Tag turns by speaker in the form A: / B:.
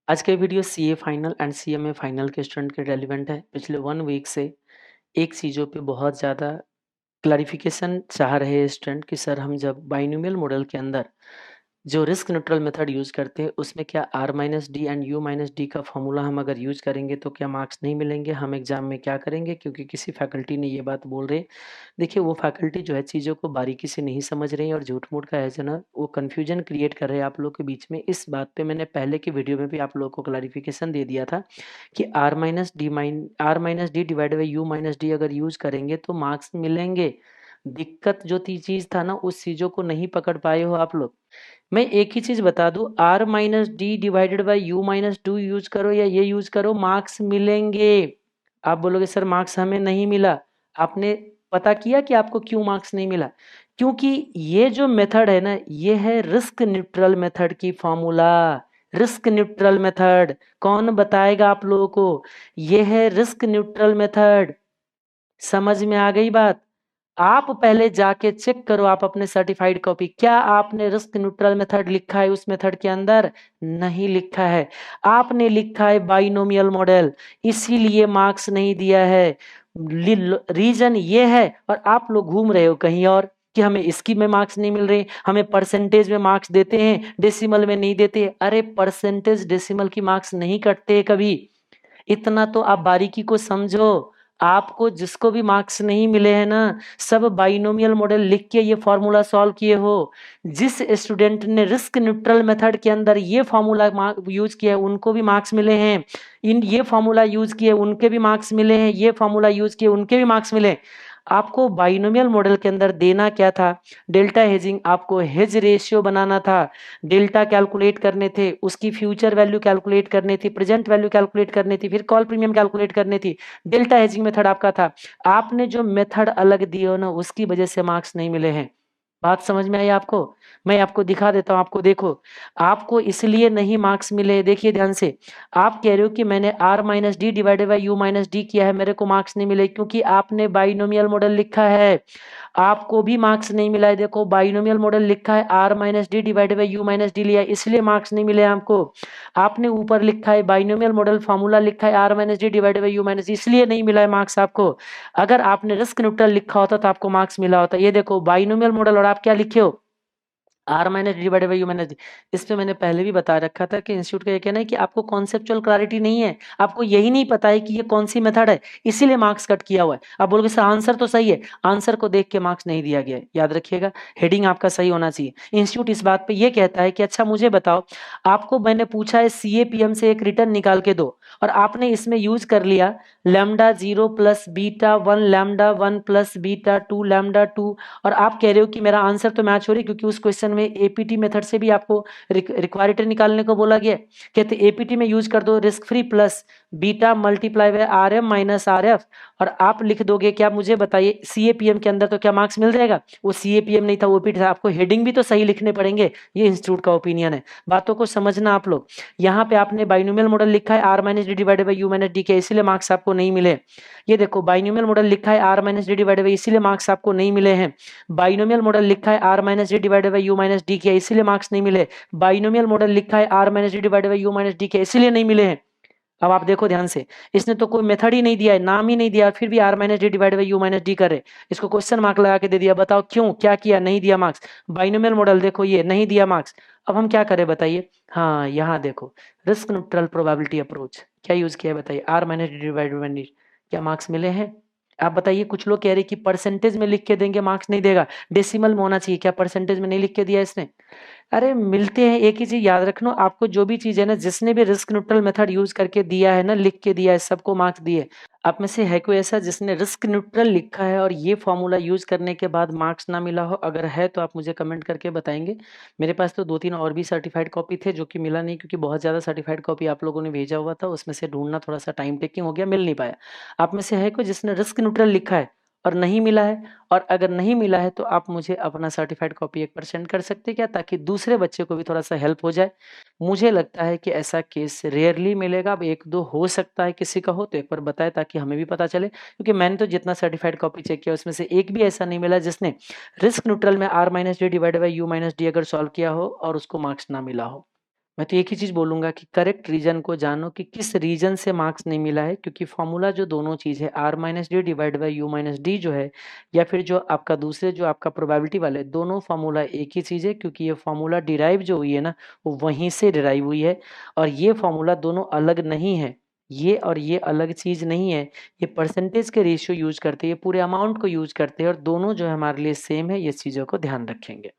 A: आज का video CA final and CMA final के स्टूडेंट के रेलिवेंट है। पिछले 1 वीक से एक चीज़ों पे बहुत ज़्यादा क्लैरिफिकेशन चाह रहे हैं स्टूडेंट कि सर हम जब बाइनोमियल मॉडल के अंदर जो रिस्क न्यूट्रल मेथड यूज़ करते हैं उसमें क्या R minus D and U minus D का फॉर्मूला हम अगर यूज़ करेंगे तो क्या मार्क्स नहीं मिलेंगे, हम एग्जाम में क्या करेंगे? क्योंकि किसी फैकल्टी ने ये बात बोल रहे हैं। देखिए वो फैकल्टी जो है चीज़ों को बारीकी से नहीं समझ रही है और झूठ-मूठ का है जो ना वो कन्फ्यूजन क्रिएट कर रहे हैं आप लोगों के बीच में। इस बात पे मैंने पहले की वीडियो में भी आप लोगों को क्लैरिफिकेशन दे दिया था कि R minus D divided by U minus D अगर यूज़ करेंगे तो मार्क्स मिलेंगे। दिक्कत जो थी चीज़ था ना उस चीज़ों को नहीं पकड़ पाए हो आप लोग। मैं एक ही चीज़ बता दूँ, R minus D divided by U minus two use करो या ये यूज़ करो, मार्क्स मिलेंगे। आप बोलोगे सर मार्क्स हमें नहीं मिला। आपने पता किया कि आपको क्यों मार्क्स नहीं मिला? क्योंकि ये जो मेथड है ना, ये है रिस्क न्यूट्रल मेथड की फॉर्मूला। रिस्क न्यूट्रल मेथड कौन बताएगा आप लोगों को? ये है रिस्क न्यूट्रल मेथड। समझ में आ गई बात? आप पहले जाके चेक करो आप अपने सर्टिफाइड कॉपी, क्या आपने रिस्क न्यूट्रल मेथड लिखा है उस मेथड के अंदर? नहीं लिखा है। आपने लिखा है बाइनोमियल मॉडल, इसीलिए मार्क्स नहीं दिया है। रीजन ये है और आप लोग घूम रहे हो कहीं और कि हमें इसकी में मार्क्स नहीं मिल रहे, हमें परसेंटेज में मार्क्स देते हैं, डेसिमल में नहीं देते। अरे परसेंटेज डेसिमल की मार्क्स नहीं कटते कभी। इतना तो आप बारीकी को समझो। आपको जिसको भी मार्क्स नहीं मिले हैं ना, सब बाइनोमियल मॉडल लिख के ये फॉर्मूला सॉल्व किए हो। जिस स्टूडेंट ने रिस्क न्यूट्रल मेथड के अंदर ये फॉर्मूला यूज किया है उनको भी मार्क्स मिले हैं। इन ये फॉर्मूला यूज किए उनके भी मार्क्स मिले हैं, ये फॉर्मूला यूज किए उनके भी मार्क्स मिले हैं। आपको बाइनोमियल मॉडल के अंदर देना क्या था? डेल्टा हेजिंग, आपको हेज रेशियो बनाना था। डेल्टा कैलकुलेट करने थे, उसकी फ्यूचर वैल्यू कैलकुलेट करनी थी, प्रेजेंट वैल्यू कैलकुलेट करनी थी, फिर कॉल प्रीमियम कैलकुलेट करनी थी। डेल्टा हेजिंग मेथड आपका था। आपने जो मेथड अलग दिए हो ना उसकी वजह से मार्क्स नहीं मिले हैं। बात समझ में आई आपको? मैं आपको दिखा देता हूं, आपको देखो। आपको इसलिए नहीं मार्क्स मिले, देखिए ध्यान से। आप कह रहे हो कि मैंने R minus D divided by you minus D किया है, मेरे को मार्क्स नहीं मिले क्योंकि आपने बाइनोमियल मॉडल लिखा है। आपको भी मार्क्स नहीं मिला है। देखो बाइनोमियल मॉडल लिखा है, R minus D divided by you minus D लिया है, इसलिए मार्क्स नहीं मिले आपको। आपने ऊपर लिखा है बाइनोमियल मॉडल फॉर्मूला लिखा है R minus D divided by you minus, इसलिए नहीं मिला है मार्क्स आपको। अगर आपने रिस्क न्यूट्रल लिखा होता तो आपको मार्क्स मिला होता। ये देखो बाइनोमियल मॉडल और आप क्या लिखे हो? R minus D divided by you minus D. इस पे मैंने पहले भी बता रखा था कि इंस्टीट्यूट का ये कहना है कि आपको कॉन्सेप्चुअल क्लैरिटी नहीं है, आपको यही नहीं पता है कि ये कौन सी मेथड है, इसीलिए मार्क्स कट किया हुआ है। आप बोलोगे सर आंसर तो सही है, आंसर को देख के मार्क्स नहीं दिया गया है। याद रखिएगा, हेडिंग आपका सही होना चाहिए। इंस्टीट्यूट इस बात पे ये कहता है कि अच्छा मुझे बताओ, आपको मैंने पूछा है सीएपीएम से एक रिटर्न निकाल के दो और आपने इसमें यूज कर लिया lambda 0 plus beta 1 lambda 1 plus beta 2 lambda 2, और आप कह रहे हो कि मेरा आंसर तो मैच हो रही क्योंकि उस क्वेश्चन में एपीटी मेथड से भी आपको रिक्वायर्ड निकालने को बोला गया। कहते एपीटी में यूज कर दो risk free plus beta multiply by R M minus R F, और आप लिख दोगे। क्या मुझे बताइए सीएपीएम के अंदर तो क्या मार्क्स मिल जाएगा? वो सीएपीएम नहीं था, ओपीटी था। आपको हेडिंग भी तो सही लिखने पड़ेंगे। ये इंस्टीट्यूट का ओपिनियन है, बातों को समझना आप लोग। यहाँ पे आपने बाइनोमियल मॉडल लिखा है R minus D divided by you minus D के, इसीलिए मार्क्स आपको नहीं मिले। ये देखो बाइनोमियल मॉडल लिखा है R minus D divided by, इसीलिए मार्क्स आपको नहीं मिले हैं। बाइनोमियल मॉडल लिखा है R minus D divided by you minus D किया, इसीलिए मार्क्स नहीं मिले। बाइनोमियल मॉडल लिखा है R minus D divided by you minus D किया, इसीलिए नहीं मिले हैं। अब आप देखो ध्यान से, इसने तो कोई मेथड ही नहीं दिया है, नाम ही नहीं दिया, फिर भी R minus D divided by you minus D करे, इसको क्वेश्चन मार्क लगा के दे दिया। बताओ क्यों, क्या किया? नहीं दिया मार्क्स। बाइनोमियल मॉडल देखो, ये नहीं दिया मार्क्स। अब हम क्या करें बताइए? हाँ यहाँ देखो, रिस्क न्यूट्रल प्रोबेबिलिटी अप्रोच क्या यूज किया है बताइए? R minus D divided by, क्या मार्क्स मिले हैं? आप बताइए। कुछ लोग कह रहे कि परसेंटेज में लिख के देंगे मार्क्स नहीं देगा, डेसिमल में होना चाहिए, क्या परसेंटेज में नहीं लिख के दिया इसने? अरे मिलते हैं। एक ही चीज याद रखना, आपको जो भी चीज है ना, जिसने भी रिस्क न्यूट्रल मेथड यूज करके दिया है ना, लिख के दिया है, सबको मार्क्स दिए। आप में से है कोई ऐसा जिसने रिस्क न्यूट्रल लिखा है और ये फॉर्मूला यूज करने के बाद मार्क्स ना मिला हो? अगर है तो आप मुझे कमेंट करके बताएंगे। मेरे पास तो 2-3 और भी सर्टिफाइड कॉपी थे जो कि मिला नहीं, क्योंकि बहुत ज्यादा सर्टिफाइड कॉपी आप लोगों ने भेजा हुआ था, उसमें से ढूंढना थोड़ा सा टाइम टेकिंग हो गया, मिल नहीं पाया। आप में से है कोई जिसने रिस्क न्यूट्रल लिखा है और नहीं मिला है? और अगर नहीं मिला है तो आप मुझे अपना सर्टिफाइड कॉपी एक बार सेंड कर सकते हैं क्या, ताकि दूसरे बच्चे को भी थोड़ा सा हेल्प हो जाए। मुझे लगता है कि ऐसा केस रेयरली मिलेगा, अब एक दो हो सकता है किसी का हो, तो एक बार बताए ताकि हमें भी पता चले। क्योंकि मैंने तो जितना सर्टिफाइड कॉपी चेक किया उसमें से एक भी ऐसा नहीं मिला जिसने रिस्क न्यूट्रल में r minus d divide by you minus D अगर सॉल्व किया हो और उसको मार्क्स ना मिला हो। मैं तो एक ही चीज़ बोलूँगा कि करेक्ट रीज़न को जानो कि किस रीज़न से मार्क्स नहीं मिला है, क्योंकि फ़ॉर्मूला जो दोनों चीज़ है r minus d divide by u minus D जो है, या फिर जो आपका दूसरे जो आपका प्रोबेबिलिटी वाले, दोनों फ़ॉर्मूला एक ही चीज़ है, क्योंकि ये फ़ॉर्मूला डिराइव जो हुई है ना, वो वहीं से डिराइव हुई है। और ये फ़ॉर्मूला दोनों अलग नहीं है, ये और ये अलग चीज़ नहीं है। ये परसेंटेज के रेशियो यूज़ करते हैं, ये पूरे अमाउंट को यूज़ करते हैं, और दोनों जो है हमारे लिए सेम है, ये चीज़ों को ध्यान रखेंगे।